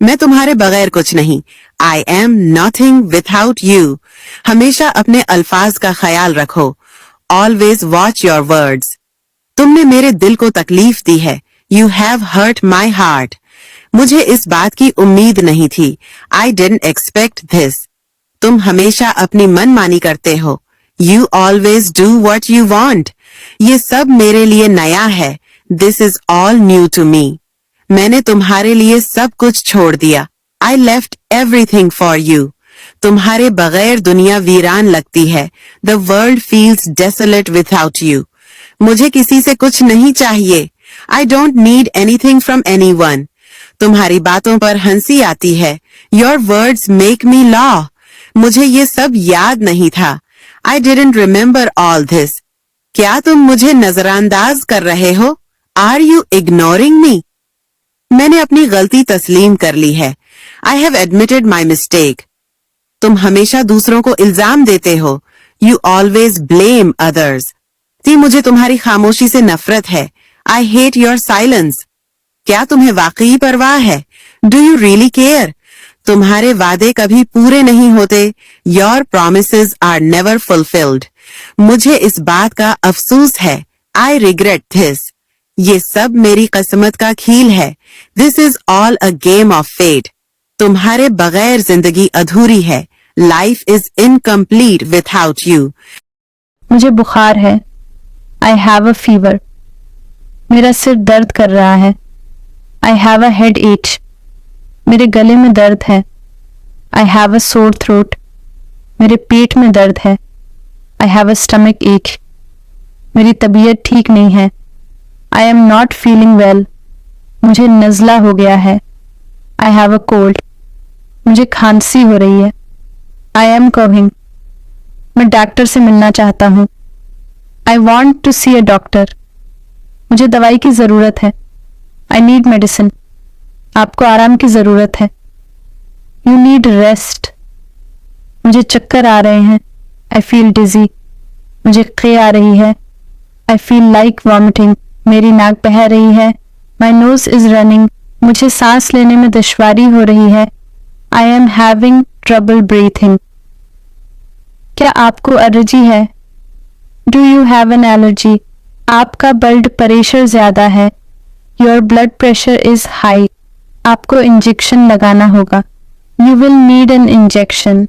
मैं तुम्हारे बगैर कुछ नहीं। I am nothing without you. हमेशा अपने अल्फाज का ख्याल रखो। Always watch your words. तुमने मेरे दिल को तकलीफ दी है। You have hurt my heart. मुझे इस बात की उम्मीद नहीं थी। I didn't expect this. तुम हमेशा अपनी मनमानी करते हो। You always do what you want. ये सब मेरे लिए नया है। This is all new to me. मैंने तुम्हारे लिए सब कुछ छोड़ दिया। I left everything for you. तुम्हारे बगैर दुनिया वीरान लगती है। The world feels desolate without you. मुझे किसी से कुछ नहीं चाहिए। I don't need anything from anyone. तुम्हारी बातों पर हंसी आती है। Your words make me laugh. मुझे ये सब याद नहीं था। I didn't remember all this. क्या तुम मुझे नजरअंदाज कर रहे हो? Are you ignoring me? मैंने अपनी गलती तस्लीम कर ली है। I have admitted my mistake. तुम हमेशा दूसरों को इल्जाम देते हो। You always blame others. मुझे तुम्हारी खामोशी से नफरत है। I hate your silence. क्या तुम्हें वाकई परवाह है? Do you really care? तुम्हारे वादे कभी पूरे नहीं होते। Your promises are never fulfilled. मुझे इस बात का अफसोस है। I regret this. ये सब मेरी किस्मत का खेल है। This is all a game of fate. तुम्हारे बगैर जिंदगी अधूरी है। Life is incomplete without you. मुझे बुखार है। I have a fever. मेरा सिर दर्द कर रहा है। I have a headache. मेरे गले में दर्द है। I have a sore throat. मेरे पेट में दर्द है। I have a stomach ache. मेरी तबीयत ठीक नहीं है। I am not feeling well. मुझे नज़ला हो गया है। I have a cold. मुझे खांसी हो रही है। I am coughing. मैं डॉक्टर से मिलना चाहता हूँ। I want to see a doctor. मुझे दवाई की ज़रूरत है। I need medicine. आपको आराम की ज़रूरत है। You need rest. मुझे चक्कर आ रहे हैं। I feel dizzy. मुझे क़े आ रही है। I feel like vomiting. मेरी नाक बह रही है। My nose is running. मुझे सांस लेने में दुश्वारी हो रही है। I am having trouble breathing. क्या आपको एलर्जी है? Do you have an allergy? आपका ब्लड प्रेशर ज्यादा है। Your blood pressure is high. आपको इंजेक्शन लगाना होगा। You will need an injection.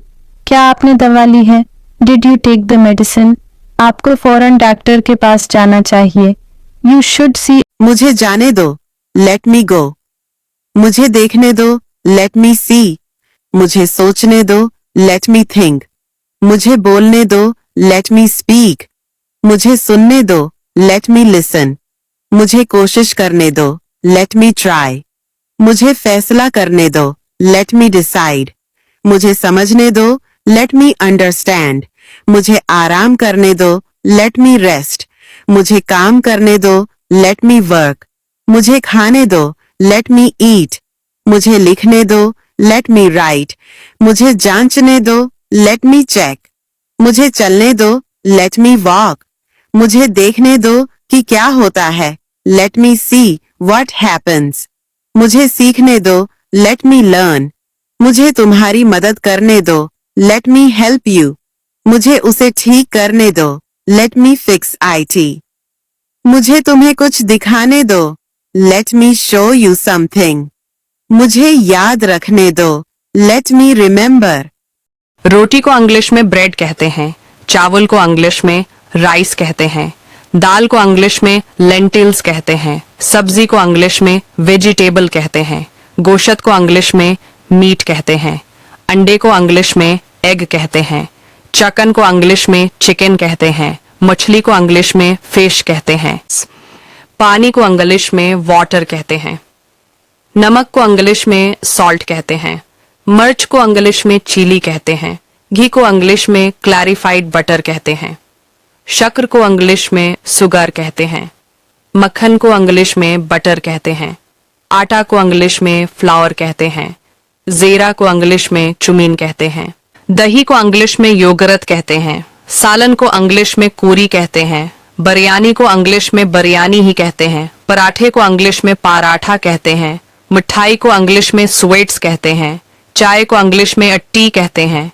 क्या आपने दवा ली है? Did you take the medicine? आपको फौरन डॉक्टर के पास जाना चाहिए। You should see. मुझे जाने दो। Let me go. मुझे देखने दो। Let me see. मुझे सोचने दो। Let me think. मुझे बोलने दो। Let me speak. मुझे सुनने दो। Let me listen. मुझे कोशिश करने दो। Let me try. मुझे फैसला करने दो। Let me decide. मुझे समझने दो। Let me understand. मुझे आराम करने दो। Let me rest. मुझे काम करने दो। Let me work. मुझे खाने दो। Let me eat. मुझे लिखने दो। Let me write. मुझे जांचने दो। Let me check. मुझे चलने दो। Let me walk. मुझे देखने दो कि क्या होता है। Let me see what happens. मुझे सीखने दो। Let me learn. मुझे तुम्हारी मदद करने दो। Let me help you. मुझे उसे ठीक करने दो। Let me fix it. मुझे तुम्हें कुछ दिखाने दो। Let me show you something. मुझे याद रखने दो। Let me remember. रोटी को इंग्लिश में ब्रेड कहते हैं। चावल को इंग्लिश में राइस कहते हैं। दाल को इंग्लिश में लेंटिल्स कहते हैं। सब्जी को इंग्लिश में वेजिटेबल कहते हैं। गोश्त को इंग्लिश में मीट कहते हैं। अंडे को इंग्लिश में एग कहते हैं। चिकन को इंग्लिश में चिकन कहते हैं। मछली को इंग्लिश में फिश कहते हैं। पानी को इंग्लिश में वाटर कहते हैं। नमक को इंग्लिश में सॉल्ट कहते हैं। मिर्च को इंग्लिश में चिली कहते हैं। घी को इंग्लिश में क्लैरिफाइड बटर कहते हैं। शक्कर को इंग्लिश में सुगर कहते हैं। मक्खन को इंग्लिश में बटर कहते हैं। आटा को इंग्लिश में फ्लावर कहते हैं। जीरा को इंग्लिश में चुमीन कहते हैं। दही को इंग्लिश में योगर्ट कहते हैं। सालन को इंग्लिश में कोरी कहते हैं। बिरयानी को इंग्लिश में बिरयानी ही कहते हैं। पराठे को इंग्लिश में पराठा कहते हैं। मिठाई को इंग्लिश में स्वीट्स कहते हैं। चाय को इंग्लिश में टी कहते हैं।